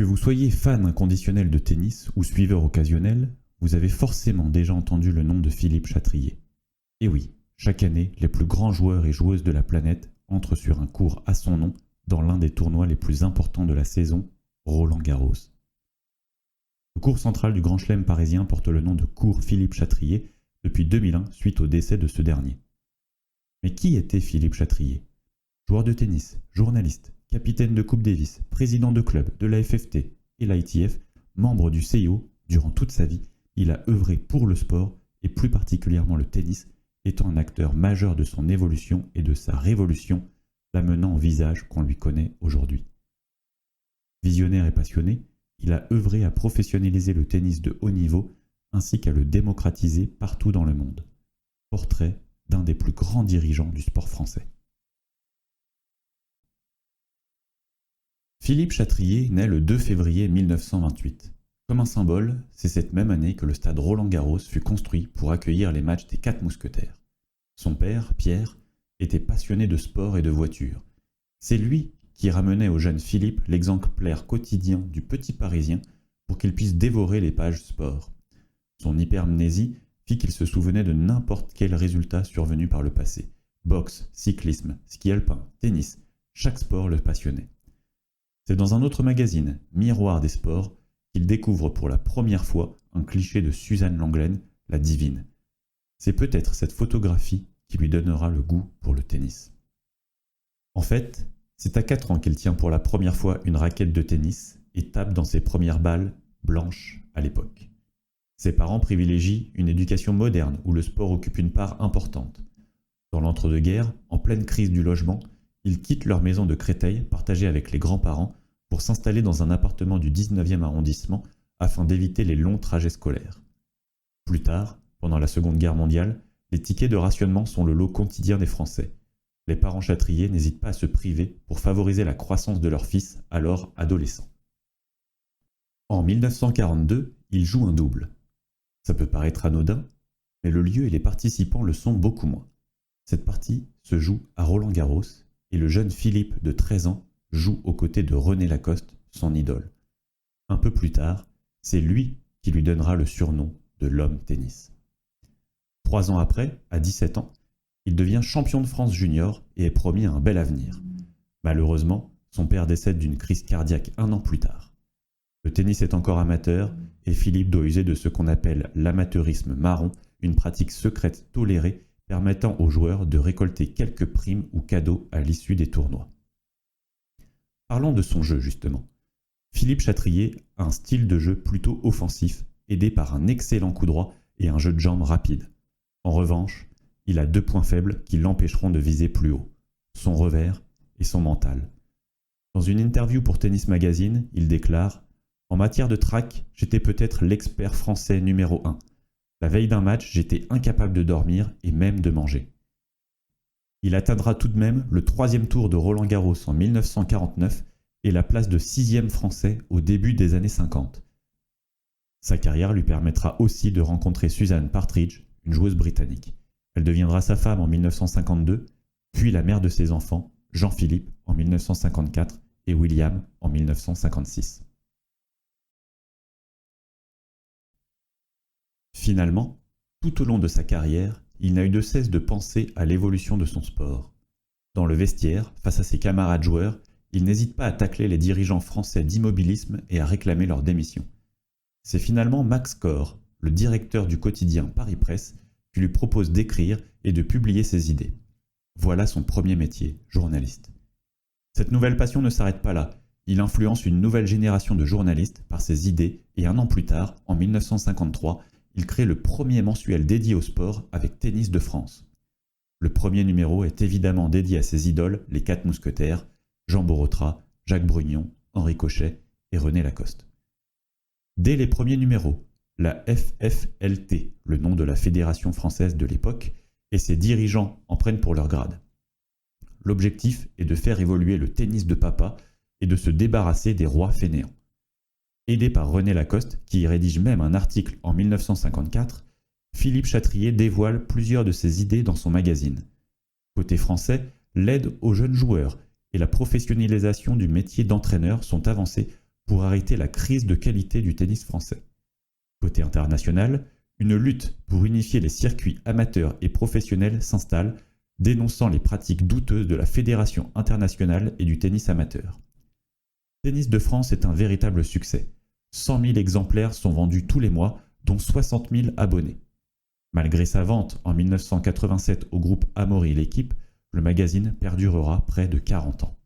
vous soyez fan inconditionnel de tennis ou suiveur occasionnel, vous avez forcément déjà entendu le nom de Philippe Chatrier. Et oui, chaque année, les plus grands joueurs et joueuses de la planète entrent sur un court à son nom dans l'un des tournois les plus importants de la saison, Roland-Garros. Le court central du Grand Chelem parisien porte le nom de cours Philippe Chatrier depuis 2001 suite au décès de ce dernier. Mais qui était Philippe Chatrier ? Joueur de tennis, journaliste, capitaine de Coupe Davis, président de club, de la FFT et l'ITF, membre du CIO, durant toute sa vie, il a œuvré pour le sport et plus particulièrement le tennis, étant un acteur majeur de son évolution et de sa révolution, l'amenant au visage qu'on lui connaît aujourd'hui. Visionnaire et passionné, il a œuvré à professionnaliser le tennis de haut niveau ainsi qu'à le démocratiser partout dans le monde. Portrait d'un des plus grands dirigeants du sport français. Philippe Chatrier naît le 2 février 1928. Comme un symbole, c'est cette même année que le stade Roland-Garros fut construit pour accueillir les matchs des 4 mousquetaires. Son père, Pierre, était passionné de sport et de voitures. C'est lui qui ramenait au jeune Philippe l'exemplaire quotidien du Petit Parisien pour qu'il puisse dévorer les pages sport. Son hypermnésie fit qu'il se souvenait de n'importe quel résultat survenu par le passé. Boxe, cyclisme, ski alpin, tennis, chaque sport le passionnait. C'est dans un autre magazine, Miroir des sports, qu'il découvre pour la première fois un cliché de Suzanne Lenglen, la divine. C'est peut-être cette photographie qui lui donnera le goût pour le tennis. En fait, c'est à 4 ans qu'il tient pour la première fois une raquette de tennis et tape dans ses premières balles, blanches à l'époque. Ses parents privilégient une éducation moderne où le sport occupe une part importante. Dans l'entre-deux-guerres, en pleine crise du logement, ils quittent leur maison de Créteil, partagée avec les grands-parents, pour s'installer dans un appartement du 19e arrondissement afin d'éviter les longs trajets scolaires. Plus tard, pendant la Seconde Guerre mondiale, les tickets de rationnement sont le lot quotidien des Français. Les parents Chatrier n'hésitent pas à se priver pour favoriser la croissance de leur fils, alors adolescent. En 1942, il joue un double. Ça peut paraître anodin, mais le lieu et les participants le sont beaucoup moins. Cette partie se joue à Roland-Garros et le jeune Philippe de 13 ans joue aux côtés de René Lacoste, son idole. Un peu plus tard, c'est lui qui lui donnera le surnom de l'homme tennis. 3 ans après, à 17 ans, il devient champion de France junior et est promis à un bel avenir. Malheureusement, son père décède d'une crise cardiaque 1 an plus tard. Le tennis est encore amateur et Philippe doit user de ce qu'on appelle l'amateurisme marron, une pratique secrète tolérée permettant aux joueurs de récolter quelques primes ou cadeaux à l'issue des tournois. Parlons de son jeu justement. Philippe Chatrier a un style de jeu plutôt offensif, aidé par un excellent coup droit et un jeu de jambes rapide. En revanche, il a 2 points faibles qui l'empêcheront de viser plus haut, son revers et son mental. Dans une interview pour Tennis Magazine, il déclare « En matière de track, j'étais peut-être l'expert français numéro 1. La veille d'un match, j'étais incapable de dormir et même de manger. » Il atteindra tout de même le 3e tour de Roland-Garros en 1949 et la place de 6e français au début des années 50. Sa carrière lui permettra aussi de rencontrer Suzanne Partridge, une joueuse britannique. Elle deviendra sa femme en 1952, puis la mère de ses enfants, Jean-Philippe en 1954 et William en 1956. Finalement, tout au long de sa carrière, il n'a eu de cesse de penser à l'évolution de son sport. Dans le vestiaire, face à ses camarades joueurs, il n'hésite pas à tacler les dirigeants français d'immobilisme et à réclamer leur démission. C'est finalement Max Corr, le directeur du quotidien Paris Presse, qui lui propose d'écrire et de publier ses idées. Voilà son premier métier, journaliste. Cette nouvelle passion ne s'arrête pas là. Il influence une nouvelle génération de journalistes par ses idées et 1 an plus tard, en 1953, il crée le premier mensuel dédié au sport avec Tennis de France. Le premier numéro est évidemment dédié à ses idoles, les 4 mousquetaires, Jean Borotra, Jacques Brugnon, Henri Cochet et René Lacoste. Dès les premiers numéros, la FFLT, le nom de la fédération française de l'époque, et ses dirigeants en prennent pour leur grade. L'objectif est de faire évoluer le tennis de papa et de se débarrasser des rois fainéants. Aidé par René Lacoste, qui y rédige même un article en 1954, Philippe Chatrier dévoile plusieurs de ses idées dans son magazine. Côté français, l'aide aux jeunes joueurs et la professionnalisation du métier d'entraîneur sont avancées pour arrêter la crise de qualité du tennis français. Côté international, une lutte pour unifier les circuits amateurs et professionnels s'installe, dénonçant les pratiques douteuses de la Fédération internationale et du tennis amateur. Tennis de France est un véritable succès. 100 000 exemplaires sont vendus tous les mois, dont 60 000 abonnés. Malgré sa vente en 1987 au groupe Amaury L'Équipe, le magazine perdurera près de 40 ans.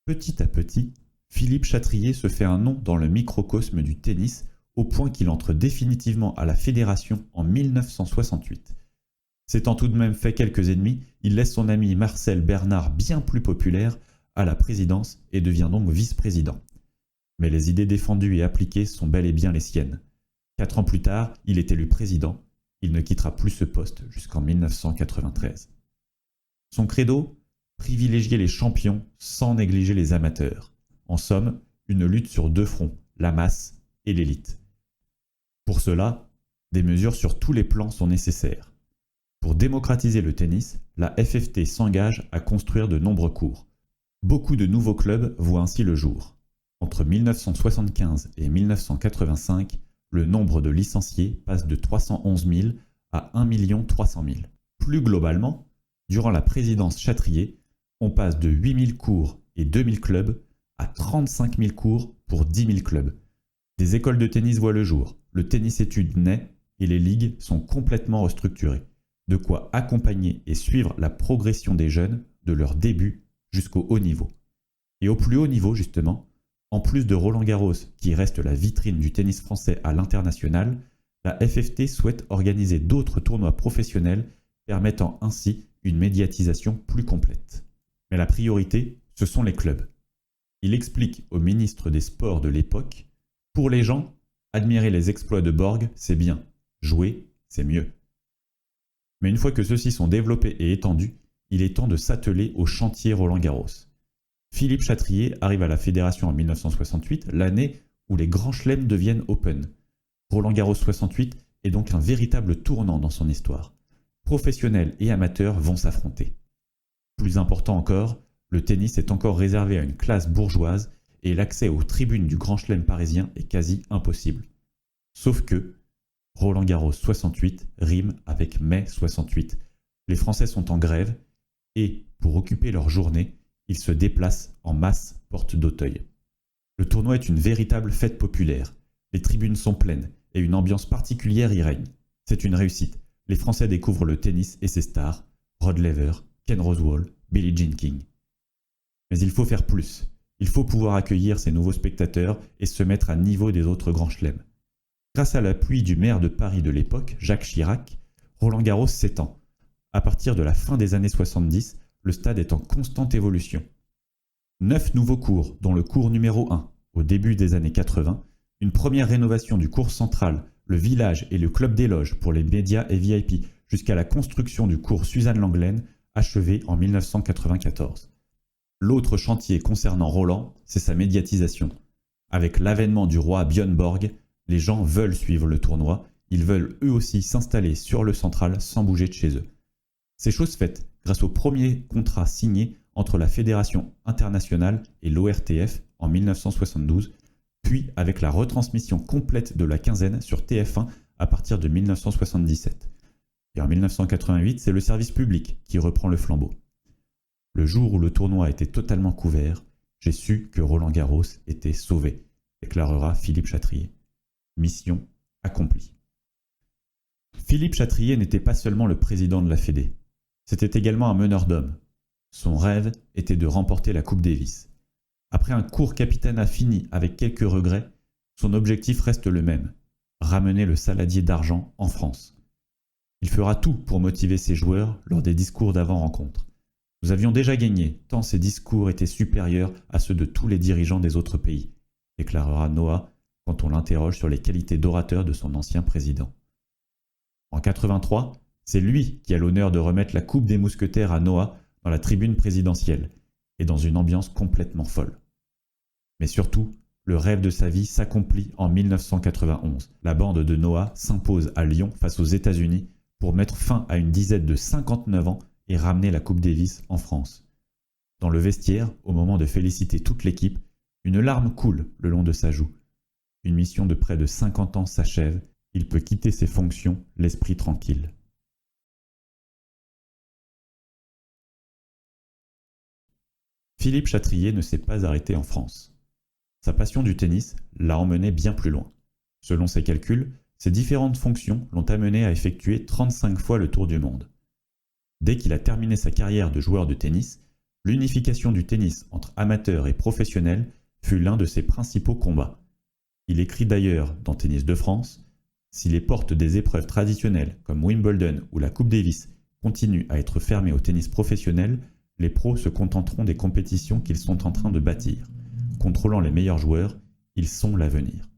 Petit à petit, Philippe Chatrier se fait un nom dans le microcosme du tennis au point qu'il entre définitivement à la fédération en 1968. S'étant tout de même fait quelques ennemis, il laisse son ami Marcel Bernard, bien plus populaire, à la présidence et devient donc vice-président. Mais les idées défendues et appliquées sont bel et bien les siennes. 4 ans plus tard, il est élu président. Il ne quittera plus ce poste jusqu'en 1993. Son credo ? Privilégier les champions sans négliger les amateurs. En somme, une lutte sur 2 fronts, la masse et l'élite. Pour cela, des mesures sur tous les plans sont nécessaires. Pour démocratiser le tennis, la FFT s'engage à construire de nombreux courts. Beaucoup de nouveaux clubs voient ainsi le jour. Entre 1975 et 1985, le nombre de licenciés passe de 311 000 à 1 300 000. Plus globalement, durant la présidence Chatrier, on passe de 8 000 cours et 2 000 clubs à 35 000 cours pour 10 000 clubs. Des écoles de tennis voient le jour, le tennis études naît et les ligues sont complètement restructurées. De quoi accompagner et suivre la progression des jeunes de leur début jusqu'au haut niveau. Et au plus haut niveau, justement, en plus de Roland-Garros, qui reste la vitrine du tennis français à l'international, la FFT souhaite organiser d'autres tournois professionnels permettant ainsi une médiatisation plus complète. Mais la priorité, ce sont les clubs. Il explique au ministre des Sports de l'époque « Pour les gens, admirer les exploits de Borg, c'est bien. Jouer, c'est mieux. » Mais une fois que ceux-ci sont développés et étendus, il est temps de s'atteler au chantier Roland-Garros. Philippe Chatrier arrive à la fédération en 1968, l'année où les grands chelems deviennent open. Roland-Garros 68 est donc un véritable tournant dans son histoire. Professionnels et amateurs vont s'affronter. Plus important encore, le tennis est encore réservé à une classe bourgeoise et l'accès aux tribunes du grand chelem parisien est quasi impossible. Sauf que Roland-Garros 68 rime avec mai 68. Les Français sont en grève et, pour occuper leur journée, ils se déplacent en masse porte d'Auteuil. Le tournoi est une véritable fête populaire. Les tribunes sont pleines et une ambiance particulière y règne. C'est une réussite. Les Français découvrent le tennis et ses stars, Rod Laver, Ken Rosewall, Billie Jean King. Mais il faut faire plus. Il faut pouvoir accueillir ces nouveaux spectateurs et se mettre à niveau des autres grands chelems. Grâce à l'appui du maire de Paris de l'époque, Jacques Chirac, Roland-Garros s'étend. À partir de la fin des années 70, le stade est en constante évolution. 9 nouveaux cours, dont le cours numéro 1, au début des années 80, une première rénovation du cours central, le village et le club des loges pour les médias et VIP, jusqu'à la construction du cours Suzanne Lenglen, achevé en 1994. L'autre chantier concernant Roland, c'est sa médiatisation. Avec l'avènement du roi Björn Borg, les gens veulent suivre le tournoi, ils veulent eux aussi s'installer sur le central sans bouger de chez eux. C'est chose faite grâce au premier contrat signé entre la Fédération internationale et l'ORTF en 1972, puis avec la retransmission complète de la quinzaine sur TF1 à partir de 1977. Et en 1988, c'est le service public qui reprend le flambeau. Le jour où le tournoi a été totalement couvert, j'ai su que Roland-Garros était sauvé, déclarera Philippe Chatrier. Mission accomplie. Philippe Chatrier n'était pas seulement le président de la Fédé, c'était également un meneur d'hommes. Son rêve était de remporter la Coupe Davis. Après un court capitanat fini avec quelques regrets, son objectif reste le même, ramener le saladier d'argent en France. Il fera tout pour motiver ses joueurs lors des discours d'avant-rencontre. Nous avions déjà gagné, tant ses discours étaient supérieurs à ceux de tous les dirigeants des autres pays, déclarera Noah quand on l'interroge sur les qualités d'orateur de son ancien président. En 83, c'est lui qui a l'honneur de remettre la Coupe des Mousquetaires à Noah dans la tribune présidentielle, et dans une ambiance complètement folle. Mais surtout, le rêve de sa vie s'accomplit en 1991. La bande de Noah s'impose à Lyon face aux États-Unis pour mettre fin à une disette de 59 ans et ramener la Coupe Davis en France. Dans le vestiaire, au moment de féliciter toute l'équipe, Une larme coule le long de sa joue. Une mission de près de 50 ans s'achève, il peut quitter ses fonctions, l'esprit tranquille. Philippe Chatrier ne s'est pas arrêté en France. Sa passion du tennis l'a emmené bien plus loin. Selon ses calculs, ses différentes fonctions l'ont amené à effectuer 35 fois le tour du monde. Dès qu'il a terminé sa carrière de joueur de tennis, l'unification du tennis entre amateurs et professionnels fut l'un de ses principaux combats. Il écrit d'ailleurs dans Tennis de France : « Si les portes des épreuves traditionnelles comme Wimbledon ou la Coupe Davis continuent à être fermées au tennis professionnel, les pros se contenteront des compétitions qu'ils sont en train de bâtir. Contrôlant les meilleurs joueurs, ils sont l'avenir. »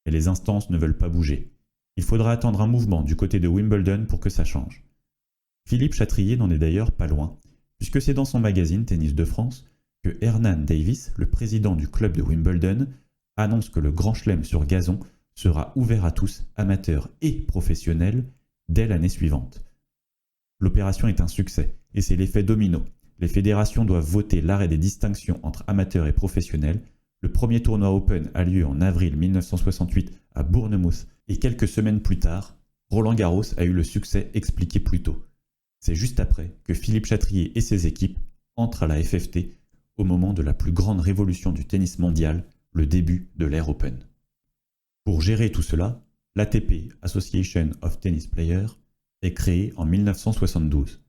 Et les instances ne veulent pas bouger. Il faudra attendre un mouvement du côté de Wimbledon pour que ça change. Philippe Chatrier n'en est d'ailleurs pas loin, puisque c'est dans son magazine Tennis de France que Hernan Davis, le président du club de Wimbledon, annonce que le Grand Chelem sur gazon sera ouvert à tous, amateurs et professionnels, dès l'année suivante. L'opération est un succès, et c'est l'effet domino. Les fédérations doivent voter l'arrêt des distinctions entre amateurs et professionnels. Le premier tournoi Open a lieu en avril 1968 à Bournemouth, et quelques semaines plus tard, Roland-Garros a eu le succès expliqué plus tôt. C'est juste après que Philippe Chatrier et ses équipes entrent à la FFT au moment de la plus grande révolution du tennis mondial, le début de l'ère Open. Pour gérer tout cela, l'ATP, Association of Tennis Players, est créée en 1972.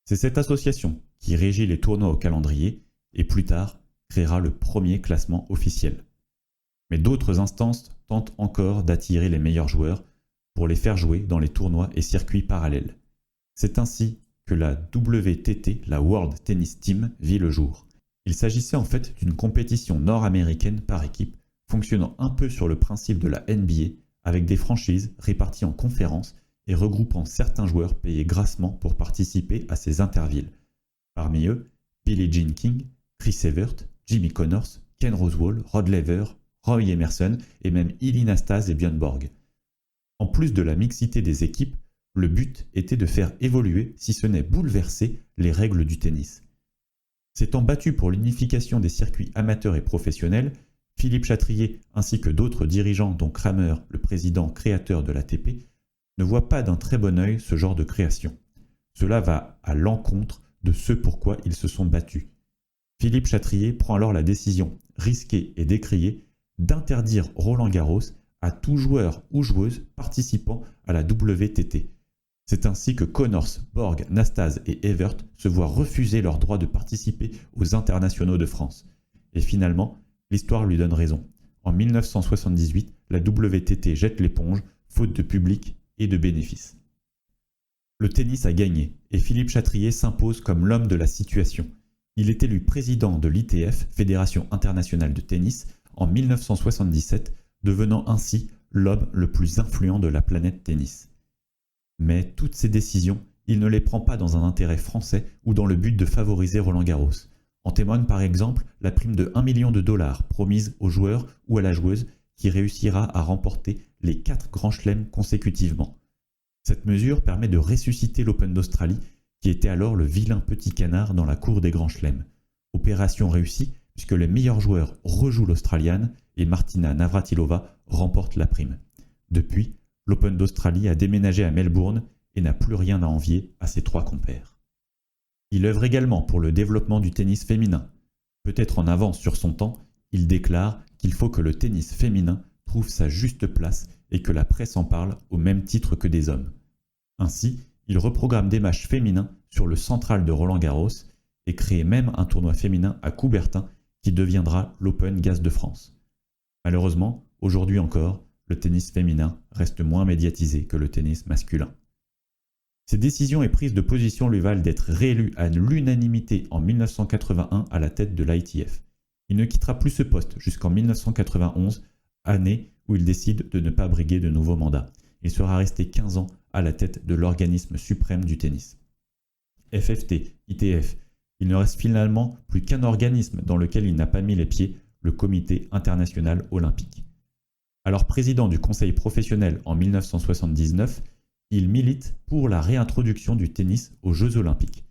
C'est cette association qui régit les tournois au calendrier et plus tard créera le premier classement officiel. Mais d'autres instances tentent encore d'attirer les meilleurs joueurs pour les faire jouer dans les tournois et circuits parallèles. C'est ainsi que la WTT, la World Tennis Team, vit le jour. Il s'agissait en fait d'une compétition nord-américaine par équipe, fonctionnant un peu sur le principe de la NBA, avec des franchises réparties en conférences et regroupant certains joueurs payés grassement pour participer à ces intervilles. Parmi eux, Billie Jean King, Chris Evert, Jimmy Connors, Ken Rosewall, Rod Laver, Roy Emerson et même Ilie Nastase et Björn Borg. En plus de la mixité des équipes, le but était de faire évoluer, si ce n'est bouleverser, les règles du tennis. S'étant battu pour l'unification des circuits amateurs et professionnels, Philippe Chatrier ainsi que d'autres dirigeants dont Kramer, le président créateur de l'ATP, ne voient pas d'un très bon œil ce genre de création. Cela va à l'encontre de ce pourquoi ils se sont battus. Philippe Chatrier prend alors la décision, risquée et décriée, d'interdire Roland-Garros à tout joueur ou joueuse participant à la WTT. C'est ainsi que Connors, Borg, Nastase et Evert se voient refuser leur droit de participer aux internationaux de France. Et finalement, l'histoire lui donne raison. En 1978, la WTT jette l'éponge, faute de public et de bénéfices. Le tennis a gagné et Philippe Chatrier s'impose comme l'homme de la situation. Il est élu président de l'ITF, Fédération internationale de tennis, en 1977, devenant ainsi l'homme le plus influent de la planète tennis. Mais toutes ces décisions, il ne les prend pas dans un intérêt français ou dans le but de favoriser Roland-Garros. En témoigne par exemple la prime de 1 million de dollars promise au joueur ou à la joueuse qui réussira à remporter les 4 grands chelems consécutivement. Cette mesure permet de ressusciter l'Open d'Australie, qui était alors le vilain petit canard dans la cour des grands chelems. Opération réussie puisque les meilleurs joueurs rejouent l'Australienne et Martina Navratilova remporte la prime. Depuis, l'Open d'Australie a déménagé à Melbourne et n'a plus rien à envier à ses 3 compères. Il œuvre également pour le développement du tennis féminin. Peut-être en avance sur son temps, il déclare qu'il faut que le tennis féminin trouve sa juste place et que la presse en parle au même titre que des hommes. Ainsi, il reprogramme des matchs féminins sur le central de Roland-Garros et crée même un tournoi féminin à Coubertin qui deviendra l'Open Gaz de France. Malheureusement, aujourd'hui encore, le tennis féminin reste moins médiatisé que le tennis masculin. Ces décisions et prises de position lui valent d'être réélu à l'unanimité en 1981 à la tête de l'ITF. Il ne quittera plus ce poste jusqu'en 1991, année où il décide de ne pas briguer de nouveaux mandats. Il sera resté 15 ans à la tête de l'organisme suprême du tennis. FFT, ITF, il ne reste finalement plus qu'un organisme dans lequel il n'a pas mis les pieds, le Comité international olympique. Alors président du Conseil professionnel en 1979, il milite pour la réintroduction du tennis aux Jeux olympiques.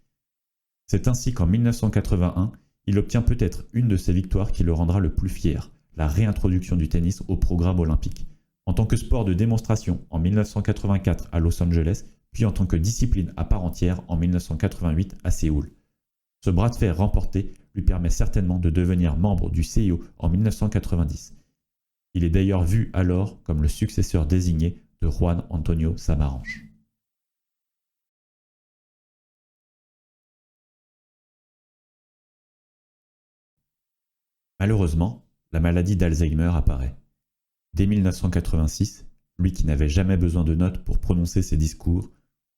C'est ainsi qu'en 1981, il obtient peut-être une de ces victoires qui le rendra le plus fier, la réintroduction du tennis au programme olympique, en tant que sport de démonstration en 1984 à Los Angeles, puis en tant que discipline à part entière en 1988 à Séoul. Ce bras de fer remporté lui permet certainement de devenir membre du CIO en 1990. Il est d'ailleurs vu alors comme le successeur désigné de Juan Antonio Samaranch. Malheureusement, la maladie d'Alzheimer apparaît. Dès 1986, lui qui n'avait jamais besoin de notes pour prononcer ses discours,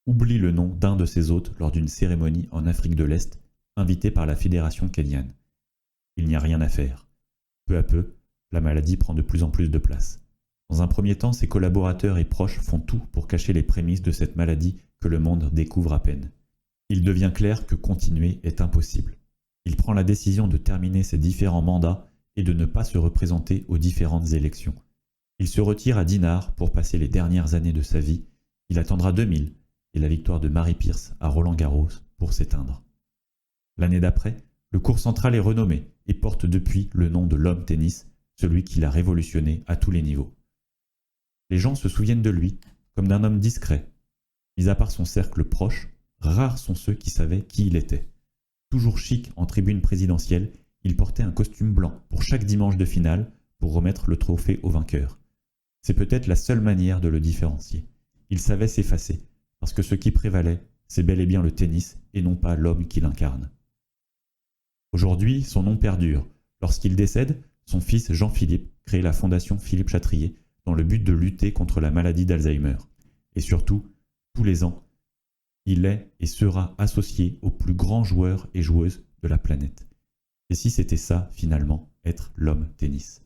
oublie le nom d'un de ses hôtes lors d'une cérémonie en Afrique de l'Est, invité par la fédération kenyane. Il n'y a rien à faire. Peu à peu, la maladie prend de plus en plus de place. Dans un premier temps, ses collaborateurs et proches font tout pour cacher les prémices de cette maladie que le monde découvre à peine. Il devient clair que continuer est impossible. Il prend la décision de terminer ses différents mandats et de ne pas se représenter aux différentes élections. Il se retire à Dinard pour passer les dernières années de sa vie. Il attendra 2000 et la victoire de Mary Pierce à Roland-Garros pour s'éteindre. L'année d'après, le court central est renommé et porte depuis le nom de l'homme tennis, celui qui l'a révolutionné à tous les niveaux. Les gens se souviennent de lui comme d'un homme discret. Mis à part son cercle proche, rares sont ceux qui savaient qui il était. Toujours chic en tribune présidentielle, il portait un costume blanc pour chaque dimanche de finale pour remettre le trophée au vainqueur. C'est peut-être la seule manière de le différencier. Il savait s'effacer, parce que ce qui prévalait, c'est bel et bien le tennis et non pas l'homme qui l'incarne. Aujourd'hui, son nom perdure. Lorsqu'il décède, son fils Jean-Philippe crée la fondation Philippe Chatrier dans le but de lutter contre la maladie d'Alzheimer. Et surtout, tous les ans, il est et sera associé aux plus grands joueurs et joueuses de la planète. Et si c'était ça, finalement, être l'homme tennis ?